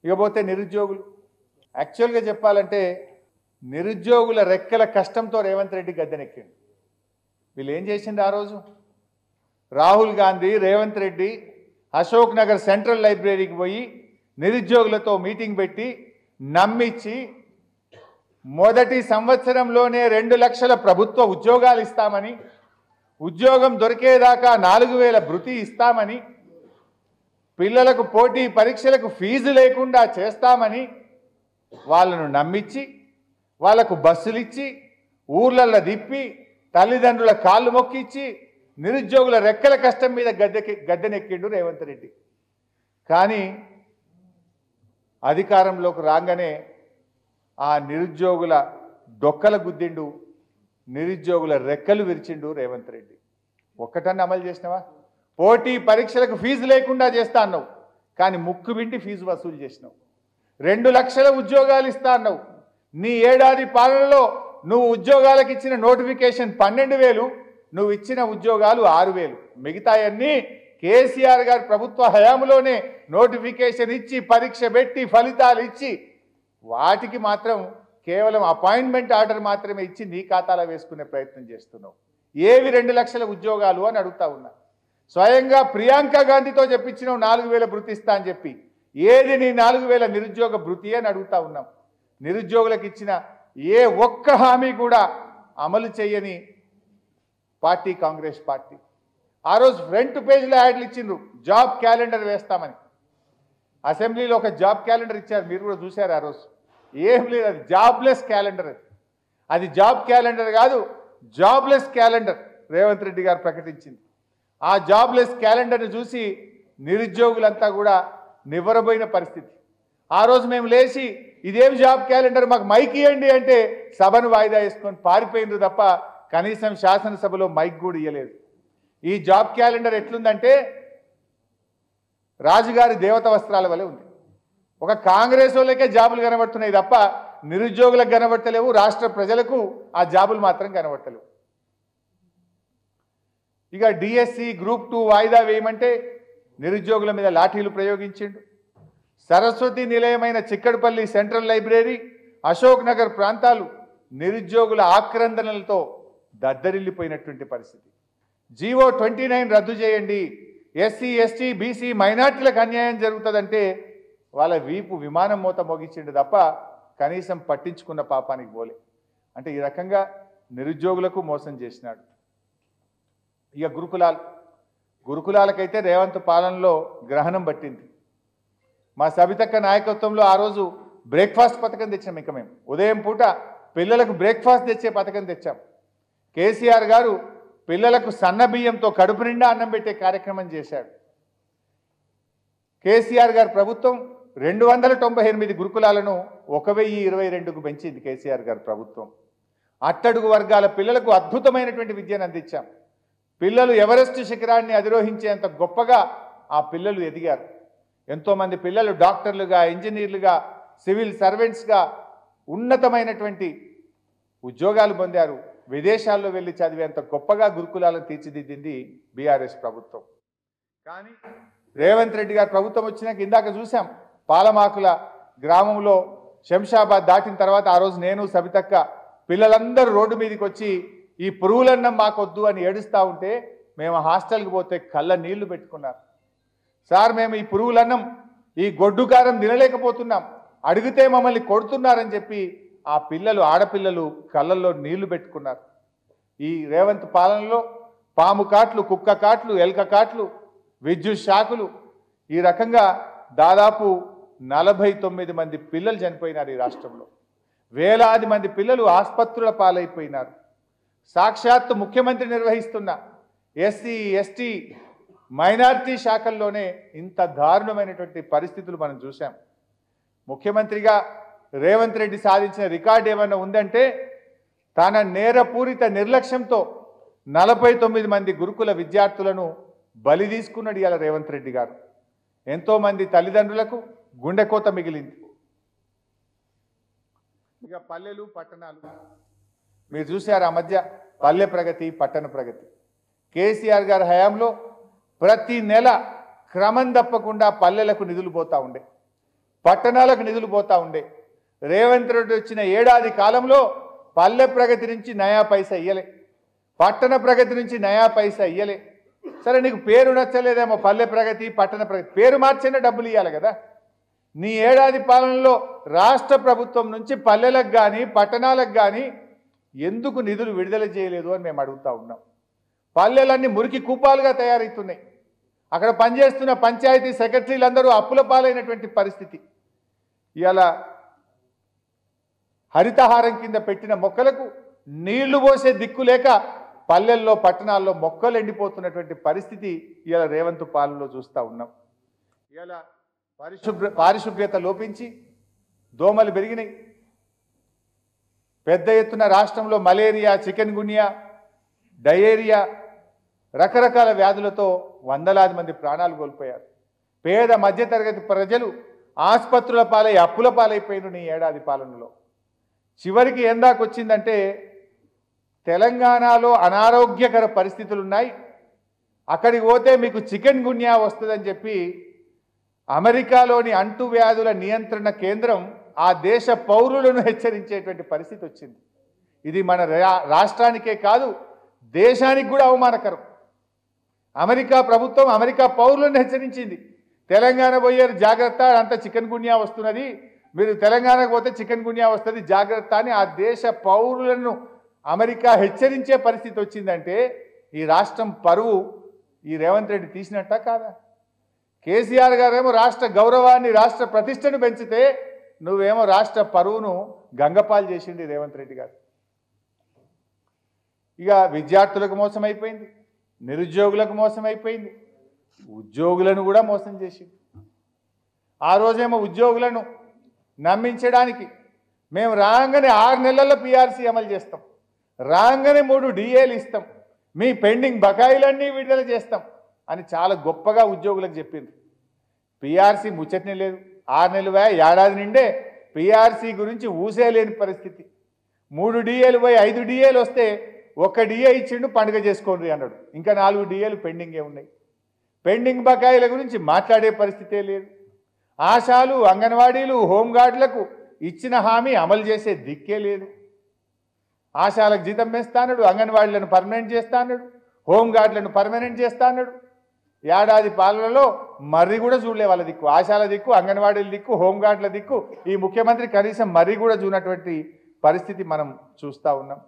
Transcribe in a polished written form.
ఇకపోతే నిరుద్యోగులు యాక్చువల్గా చెప్పాలంటే నిరుద్యోగుల రెక్కల కష్టంతో రేవంత్ రెడ్డి గద్దెనెక్కిండు. వీళ్ళు ఏం చేసిండు ఆ రోజు? రాహుల్ గాంధీ, రేవంత్ రెడ్డి అశోక్ నగర్ సెంట్రల్ లైబ్రరీకి పోయి నిరుద్యోగులతో మీటింగ్ పెట్టి నమ్మించి మొదటి సంవత్సరంలోనే 2 లక్షల ప్రభుత్వ ఉద్యోగాలు ఇస్తామని, ఉద్యోగం దొరికేదాకా 4000 భృతి ఇస్తామని, పిల్లలకు పోటీ పరీక్షలకు ఫీజు లేకుండా చేస్తామని వాళ్ళను నమ్మించి వాళ్ళకు బస్సులు ఇచ్చి ఊర్లల్లో తిప్పి తల్లిదండ్రుల కాళ్ళు మొక్కిచ్చి నిరుద్యోగుల రెక్కల కష్టం మీద గద్దెనెక్కిండు రేవంత్ రెడ్డి. కానీ అధికారంలోకి రాగానే ఆ నిరుద్యోగుల డొక్కల గుద్దిండు, నిరుద్యోగుల రెక్కలు విరిచిండు రేవంత్ రెడ్డి. ఒక్కటన్నా అమలు చేసినావా? పోటీ పరీక్షలకు ఫీజు లేకుండా చేస్తా అన్నావు, కానీ ముక్కు వింటి ఫీజు వసూలు చేసినావు. 2 లక్షల ఉద్యోగాలు ఇస్తా అన్నావు. నీ ఏడాది పాలనలో నువ్వు ఉద్యోగాలకు ఇచ్చిన నోటిఫికేషన్ 12,000, నువ్వు ఇచ్చిన ఉద్యోగాలు 6,000. మిగతాయన్నీ కేసీఆర్ గారి ప్రభుత్వ హయాంలోనే నోటిఫికేషన్ ఇచ్చి పరీక్ష పెట్టి ఫలితాలు ఇచ్చి వాటికి మాత్రం కేవలం అపాయింట్మెంట్ ఆర్డర్ మాత్రమే ఇచ్చి నీ ఖాతాలో వేసుకునే ప్రయత్నం చేస్తున్నావు. ఏవి 2 లక్షల ఉద్యోగాలు అని అడుగుతా ఉన్నా. స్వయంగా ప్రియాంక గాంధీతో చెప్పించినావు 4,000 భృతి ఇస్తా అని చెప్పి. ఏది నీ 4,000 నిరుద్యోగ భృతి అని అడుగుతా ఉన్నాం. నిరుద్యోగులకు ఇచ్చిన ఏ ఒక్క హామీ కూడా అమలు చేయని పార్టీ కాంగ్రెస్ పార్టీ. ఆ రోజు ఫ్రంట్ పేజ్లో యాడ్లు ఇచ్చిండ్రు, జాబ్ క్యాలెండర్ వేస్తామని. అసెంబ్లీలో ఒక జాబ్ క్యాలెండర్ ఇచ్చారు, మీరు కూడా చూశారు. ఆ రోజు ఏం లేదు, అది జాబ్లెస్ క్యాలెండర్. అది జాబ్ క్యాలెండర్ కాదు, జాబ్లెస్ క్యాలెండర్ రేవంత్ రెడ్డి గారు ప్రకటించింది. ఆ జాబ్లెస్ క్యాలెండర్ని చూసి నిరుద్యోగులంతా కూడా నివ్వరబోయిన పరిస్థితి. ఆ రోజు మేము లేచి ఇదేం జాబ్ క్యాలెండర్, మాకు మైక్ ఇవ్వండి అంటే సభను వాయిదా వేసుకొని పారిపోయిండ్రు తప్ప కనీసం శాసనసభలో మైక్ కూడా ఇవ్వలేదు. ఈ జాబ్ క్యాలెండర్ ఎట్లుందంటే రాజుగారి దేవత వస్త్రాల వలె ఉంది. ఒక కాంగ్రెస్ వాళ్ళకే జాబులు కనబడుతున్నాయి తప్ప నిరుద్యోగులకు కనబడతలేవు, రాష్ట్ర ప్రజలకు ఆ జాబులు మాత్రం కనబడతలేవు. ఇక డిఎస్సి గ్రూప్ 2 వాయిదా వేయమంటే నిరుద్యోగుల మీద లాఠీలు ప్రయోగించిండు. సరస్వతి నిలయమైన చిక్కడపల్లి సెంట్రల్ లైబ్రరీ, అశోక్ నగర్ ప్రాంతాలు నిరుద్యోగుల ఆక్రందనలతో దద్దరిల్లిపోయినటువంటి పరిస్థితి. జీవో 29 రద్దు చేయండి, ఎస్సీ ఎస్టీ బీసీ మైనార్టీలకు అన్యాయం జరుగుతుందంటే వాళ్ళ వీపు విమానం మూత మోగించిండు తప్ప కనీసం పట్టించుకున్న పాపానికి పోలే. అంటే ఈ రకంగా నిరుద్యోగులకు మోసం చేసినాడు. ఇక గురుకులాలకైతే రేవంత్ పాలనలో గ్రహణం పట్టింది. మా సబితక్క నాయకత్వంలో ఆ రోజు బ్రేక్ఫాస్ట్ పథకం తెచ్చాం. ఇక మేము ఉదయం పూట పిల్లలకు బ్రేక్ఫాస్ట్ తెచ్చే పథకం తెచ్చాం. కేసీఆర్ గారు పిల్లలకు సన్న బియ్యంతో కడుపు నిండా అన్నం పెట్టే కార్యక్రమం చేశాడు. కేసీఆర్ గారి ప్రభుత్వం 298 గురుకులాలను 1022కు పెంచింది. కేసీఆర్ గారి ప్రభుత్వం అట్టడుగు వర్గాల పిల్లలకు అద్భుతమైనటువంటి విద్యను అందించాం. పిల్లలు ఎవరెస్ట్ శిఖరాన్ని అధిరోహించేంత గొప్పగా ఆ పిల్లలు ఎదిగారు. ఎంతోమంది పిల్లలు డాక్టర్లుగా, ఇంజనీర్లుగా, సివిల్ సర్వెంట్స్గా ఉన్నతమైనటువంటి ఉద్యోగాలు పొందారు. విదేశాల్లో వెళ్ళి చదివేంత గొప్పగా గురుకులాలను తీర్చిదిద్దింది బీఆర్ఎస్ ప్రభుత్వం. కానీ రేవంత్ రెడ్డి గారి ప్రభుత్వం వచ్చినాక ఇందాక చూసాం, పాలమాకుల గ్రామంలో శంషాబాద్ దాటిన తర్వాత ఆ రోజు నేను సబితక్క పిల్లలందరూ రోడ్డు మీదకి వచ్చి ఈ పురుగులన్నం మాకొద్దు అని ఏడుస్తూ ఉంటే మేము హాస్టల్కి పోతే కళ్ళ నీళ్లు పెట్టుకున్నారు. సార్ మేము ఈ పురుగులన్నం, ఈ గొడ్డు కారం తినలేకపోతున్నాం, అడిగితే మమ్మల్ని కొడుతున్నారని చెప్పి ఆ పిల్లలు, ఆడపిల్లలు కళ్ళల్లో నీళ్లు పెట్టుకున్నారు. ఈ రేవంత్ పాలనలో పాము కాట్లు, కుక్క కాట్లు, ఎలక కాట్లు, విద్యుత్ షాకులు, ఈ రకంగా దాదాపు 49 మంది పిల్లలు చనిపోయినారు. ఈ రాష్ట్రంలో వేలాది మంది పిల్లలు ఆసుపత్రుల పాలైపోయినారు. సాక్షాత్తు ముఖ్యమంత్రి నిర్వహిస్తున్న ఎస్సీ ఎస్టీ మైనారిటీ శాఖల్లోనే ఇంత దారుణమైనటువంటి పరిస్థితులు మనం చూసాం. ముఖ్యమంత్రిగా రేవంత్ రెడ్డి సాధించిన రికార్డు ఏమైనా ఉందంటే తన నేరపూరిత నిర్లక్ష్యంతో 49 మంది గురుకుల విద్యార్థులను బలి తీసుకున్నాడు ఇవాళ రేవంత్ రెడ్డి గారు. ఎంతోమంది తల్లిదండ్రులకు గుండెకోత మిగిలింది. ఇక పల్లెలు పట్టణాలు మీరు చూశారు. ఆ మధ్య పల్లె ప్రగతి, పట్టణ ప్రగతి కేసీఆర్ గారి హయాంలో ప్రతి నెల క్రమం తప్పకుండా పల్లెలకు నిధులు పోతూ ఉండే. పట్టణాలకు నిధులు పోతా ఉండే. రేవంత్ రెడ్డి వచ్చిన ఏడాది కాలంలో పల్లె ప్రగతి నుంచి నయా పైసా ఇయ్యలే, పట్టణ ప్రగతి నుంచి నయా పైసా ఇయ్యలే. సరే నీకు పేరు నచ్చలేదేమో, పల్లె ప్రగతి పట్టణ ప్రగతి, పేరు మార్చినా డబ్బులు ఇవ్వాలి కదా. నీ ఏడాది పాలనలో రాష్ట్ర ప్రభుత్వం నుంచి పల్లెలకు కానీ పట్టణాలకు కానీ ఎందుకు నిధులు విడుదల చేయలేదు అని మేము అడుగుతా ఉన్నాం. పల్లెలన్నీ మురికి కూపాలుగా తయారవుతున్నాయి. అక్కడ పనిచేస్తున్న పంచాయతీ సెక్రటరీలందరూ అప్పుల పాలైనటువంటి పరిస్థితి. ఇలా హరితహారం కింద పెట్టిన మొక్కలకు నీళ్లు పోసే దిక్కు లేక పల్లెల్లో పట్టణాల్లో మొక్కలు ఎండిపోతున్నటువంటి పరిస్థితి ఇలా రేవంత్ పాలనలో చూస్తూ ఉన్నాం. ఇలా పారిశుభ్రత లోపించి దోమలు పెరిగినాయి. పెద్ద ఎత్తున రాష్ట్రంలో మలేరియా, చికెన్ గున్యా, డయేరియా, రకరకాల వ్యాధులతో వందలాది మంది ప్రాణాలు కోల్పోయారు. పేద మధ్యతరగతి ప్రజలు ఆసుపత్రుల పాలై అప్పుల పాలైపోయిన నీ ఏడాది పాలనలో. చివరికి ఎందాకొచ్చిందంటే తెలంగాణలో అనారోగ్యకర పరిస్థితులు ఉన్నాయి, అక్కడికి పోతే మీకు చికెన్ గున్యా వస్తుందని చెప్పి అమెరికాలోని అంటువ్యాధుల నియంత్రణ కేంద్రం ఆ దేశ పౌరులను హెచ్చరించేటువంటి పరిస్థితి వచ్చింది. ఇది మన రాష్ట్రానికే కాదు దేశానికి కూడా అవమానకరం. అమెరికా ప్రభుత్వం అమెరికా పౌరులను హెచ్చరించింది, తెలంగాణ పోయారు జాగ్రత్త, అంత చికెన్ గున్యా వస్తున్నది, మీరు తెలంగాణకు పోతే చికెన్ గున్యా వస్తుంది జాగ్రత్త అని ఆ దేశ పౌరులను అమెరికా హెచ్చరించే పరిస్థితి వచ్చిందంటే ఈ రాష్ట్రం పరువు ఈ రేవంత్ రెడ్డి తీసినట్ట కాదా? కేసీఆర్ గారేమో రాష్ట్ర గౌరవాన్ని రాష్ట్ర ప్రతిష్టను పెంచితే నువ్వేమో రాష్ట్ర పరువును గంగపాలు చేసింది రేవంత్ రెడ్డి గారు. ఇక విద్యార్థులకు మోసం అయిపోయింది, నిరుద్యోగులకు మోసం అయిపోయింది, ఉద్యోగులను కూడా మోసం చేసింది. ఆ రోజేమో ఉద్యోగులను నమ్మించడానికి మేము రాగానే 6 నెలల్లో పీఆర్సీ అమలు చేస్తాం, రాగానే 3 డిఏలు ఇస్తాం, మీ పెండింగ్ బకాయిలన్నీ విడుదల చేస్తాం అని చాలా గొప్పగా ఉద్యోగులకు చెప్పింది. పీఆర్సీ ముచ్చటనే లేదు. 6 నెలలు ఏడాది నిండే పీఆర్సీ గురించి ఊసేలేని పరిస్థితి. 3 డిఏలు పోయి 5 డిఏలు వస్తే 1 డిఏ ఇచ్చిండు, పండుగ చేసుకోండి అన్నాడు. ఇంకా 4 డిఏలు పెండింగే ఉన్నాయి. పెండింగ్ బకాయిల గురించి మాట్లాడే పరిస్థితే లేదు. ఆశాలు, అంగన్వాడీలు, హోంగార్డులకు ఇచ్చిన హామీ అమలు చేసే దిక్కే లేదు. ఆశాలకు జీతం వేస్తాడు, అంగన్వాడీలను పర్మనెంట్ చేస్తాడు, హోంగార్డులను పర్మనెంట్ చేస్తాడు. ఏడాది పాలనలో మర్రి కూడా చూడలే వాళ్ళ దిక్కు, ఆశాల దిక్కు, అంగన్వాడీల దిక్కు, హోంగార్డుల దిక్కు. ఈ ముఖ్యమంత్రి కనీసం మర్రి కూడా చూడనటువంటి పరిస్థితి మనం చూస్తూ ఉన్నాం.